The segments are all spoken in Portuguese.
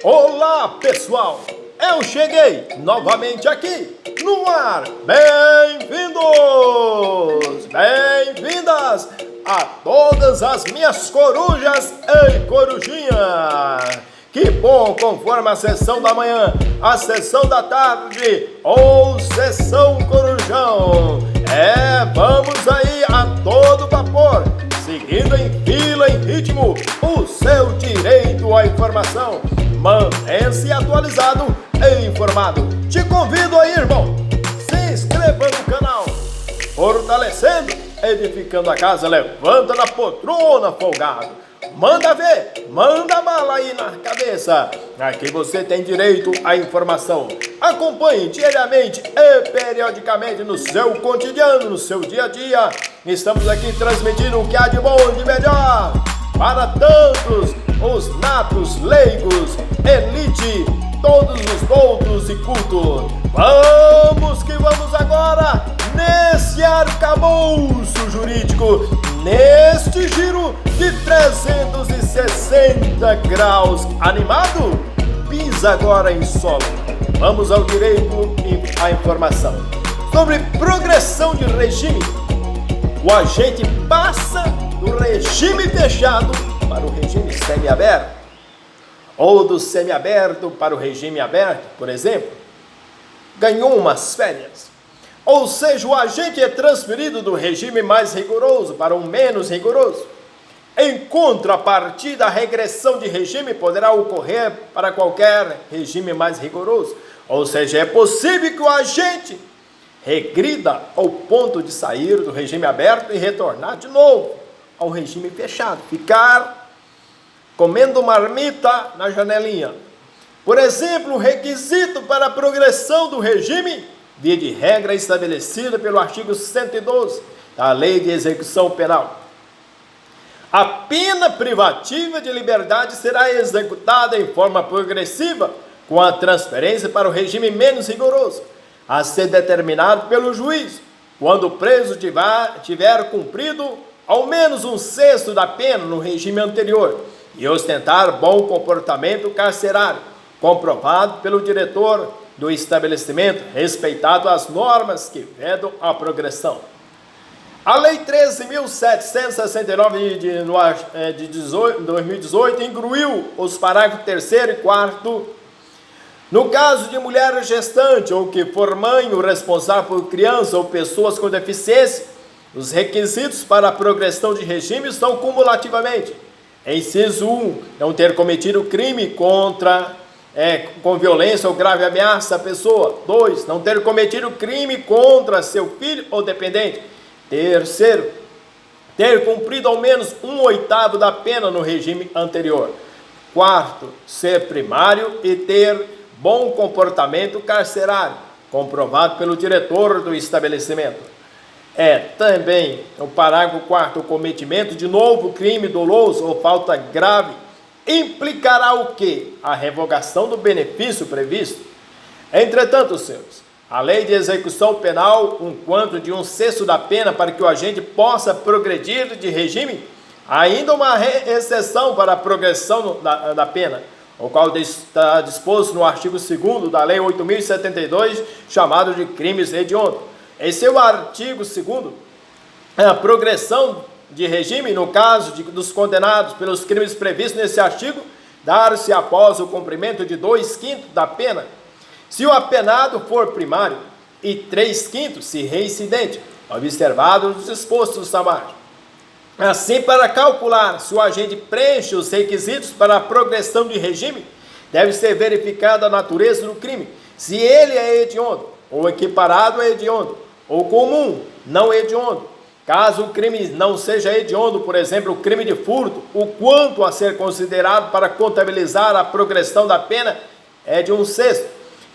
Olá, pessoal! Eu cheguei novamente aqui no ar. Bem-vindos! Bem-vindas a todas as minhas corujas e corujinha! Que bom, conforme a sessão da manhã, a sessão da tarde ou sessão corujão. Vamos aí a todo vapor, seguindo em fila, em ritmo, o seu direito à informação. Mantenha-se atualizado e informado. Te convido aí, irmão, se inscreva no canal, fortalecendo, edificando a casa, levanta na poltrona, folgado. Manda ver, manda bala aí na cabeça. Aqui você tem direito à informação. Acompanhe diariamente e periodicamente no seu cotidiano, no seu dia a dia. Estamos aqui transmitindo o que há de bom e de melhor para tantos os natos, leigos, elite, todos os doutos e cultos. Vamos que vamos agora nesse arcabouço jurídico, neste giro de 360 graus animado. Pisa agora em solo. Vamos ao direito à informação. Sobre progressão de regime, o agente passa do regime fechado para o regime semiaberto, ou do semiaberto para o regime aberto, por exemplo. Ganhou umas férias. Ou seja, o agente é transferido do regime mais rigoroso para um menos rigoroso. Em contrapartida, a regressão de regime poderá ocorrer para qualquer regime mais rigoroso. Ou seja, é possível que o agente regrida ao ponto de sair do regime aberto e retornar de novo ao regime fechado, ficar comendo marmita na janelinha. Por exemplo, o requisito para a progressão do regime, via de regra estabelecida pelo artigo 112 da Lei de Execução Penal. A pena privativa de liberdade será executada em forma progressiva com a transferência para o regime menos rigoroso, a ser determinado pelo juiz, quando o preso tiver cumprido ao menos 1/6 da pena no regime anterior e ostentar bom comportamento carcerário, comprovado pelo diretor do estabelecimento, respeitado as normas que vedam a progressão. A Lei 13.769 de 2018 incluiu os parágrafos 3º e 4º. No caso de mulher gestante ou que for mãe ou responsável por criança ou pessoas com deficiência, os requisitos para a progressão de regime são cumulativamente: inciso 1, não ter cometido crime com violência ou grave ameaça à pessoa. 2, não ter cometido crime contra seu filho ou dependente. Terceiro, ter cumprido ao menos 1/8 da pena no regime anterior. Quarto, ser primário e ter bom comportamento carcerário, comprovado pelo diretor do estabelecimento. Também o parágrafo 4º, o cometimento de novo crime doloso ou falta grave implicará o quê? A revogação do benefício previsto. Entretanto, senhores, a Lei de Execução Penal, quanto de 1/6 da pena para que o agente possa progredir de regime, ainda uma exceção para a progressão da pena, o qual está disposto no artigo 2º da Lei 8.072, chamado de crimes hediondos. Em seu artigo 2º, a progressão de regime, no caso dos condenados pelos crimes previstos nesse artigo, dar-se após o cumprimento de 2/5 da pena, se o apenado for primário, e 3/5 se reincidente, observado os dispostos abaixo. Assim, para calcular se o agente preenche os requisitos para a progressão de regime, deve ser verificada a natureza do crime, se ele é hediondo, ou equiparado a hediondo, ou comum, não hediondo. Caso o crime não seja hediondo, por exemplo, o crime de furto, o quanto a ser considerado para contabilizar a progressão da pena é de 1/6.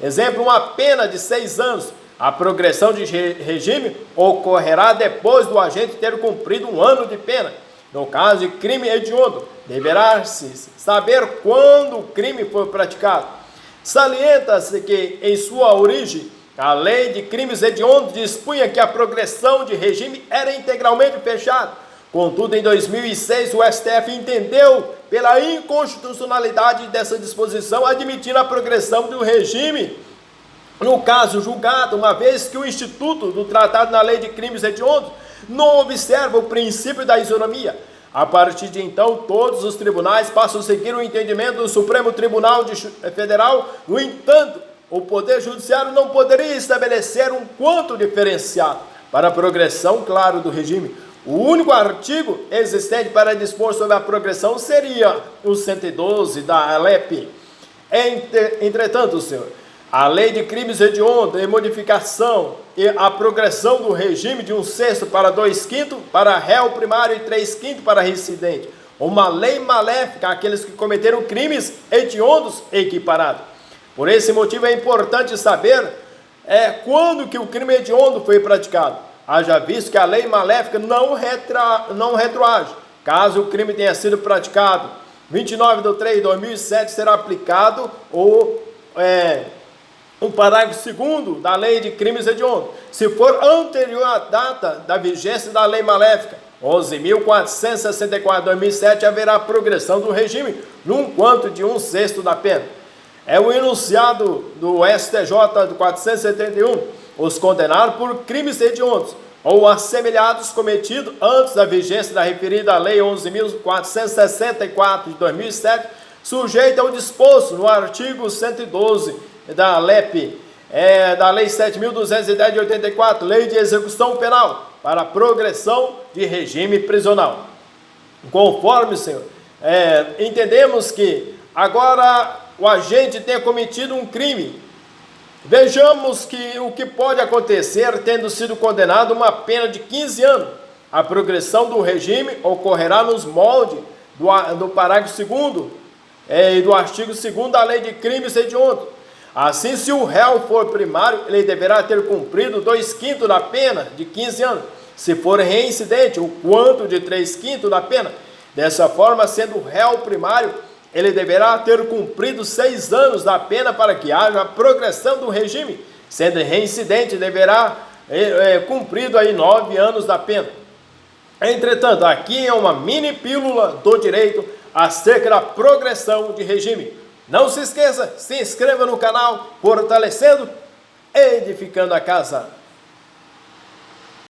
Exemplo, uma pena de 6 anos. A progressão de regime ocorrerá depois do agente ter cumprido 1 ano de pena. No caso de crime hediondo, deverá-se saber quando o crime foi praticado. Salienta-se que, em sua origem, a Lei de Crimes Hediondos dispunha que a progressão de regime era integralmente fechada, Contudo, em 2006, o STF entendeu pela inconstitucionalidade dessa disposição, admitindo a progressão do regime no caso julgado, uma vez que o Instituto do Tratado na Lei de Crimes Hediondos não observa o princípio da isonomia. A partir de então, todos os tribunais passam a seguir o entendimento do Supremo Tribunal Federal. No entanto, o Poder Judiciário não poderia estabelecer um quanto diferenciado para a progressão, claro, do regime. O único artigo existente para dispor sobre a progressão seria o 112 da ALEP. Entretanto, senhor, a Lei de Crimes Hediondos e modificação e a progressão do regime de 1/6 para 2/5 para réu primário e 3/5 para reincidente. Uma lei maléfica àqueles que cometeram crimes hediondos equiparados. Por esse motivo é importante saber quando que o crime hediondo foi praticado. Haja visto que a lei maléfica não retroage. Caso o crime tenha sido praticado 29/3/2007, será aplicado o parágrafo 2º da Lei de Crimes Hediondos. Se for anterior à data da vigência da lei maléfica, 11.464/2007, haverá progressão do regime num quanto de 1/6 da pena. É o enunciado do STJ do 471, os condenados por crimes hediondos ou assemelhados cometidos antes da vigência da referida Lei 11.464 de 2007, sujeita ao disposto no artigo 112 da LEP, da Lei 7.210 de 84, Lei de Execução Penal, para progressão de regime prisional. Conforme, senhor, entendemos que agora o agente tenha cometido um crime. Vejamos o que pode acontecer tendo sido condenado a uma pena de 15 anos. A progressão do regime ocorrerá nos moldes do parágrafo 2º e do artigo 2º da Lei de Crimes Hediondos. Assim, se o réu for primário, ele deverá ter cumprido 2/5 da pena de 15 anos. Se for reincidente, o quanto de 3/5 da pena. Dessa forma, sendo réu primário, ele deverá ter cumprido 6 anos da pena para que haja a progressão do regime. Sendo reincidente, deverá cumprido aí 9 anos da pena. Entretanto, aqui é uma mini pílula do direito acerca da progressão de regime. Não se esqueça, se inscreva no canal, fortalecendo, edificando a casa.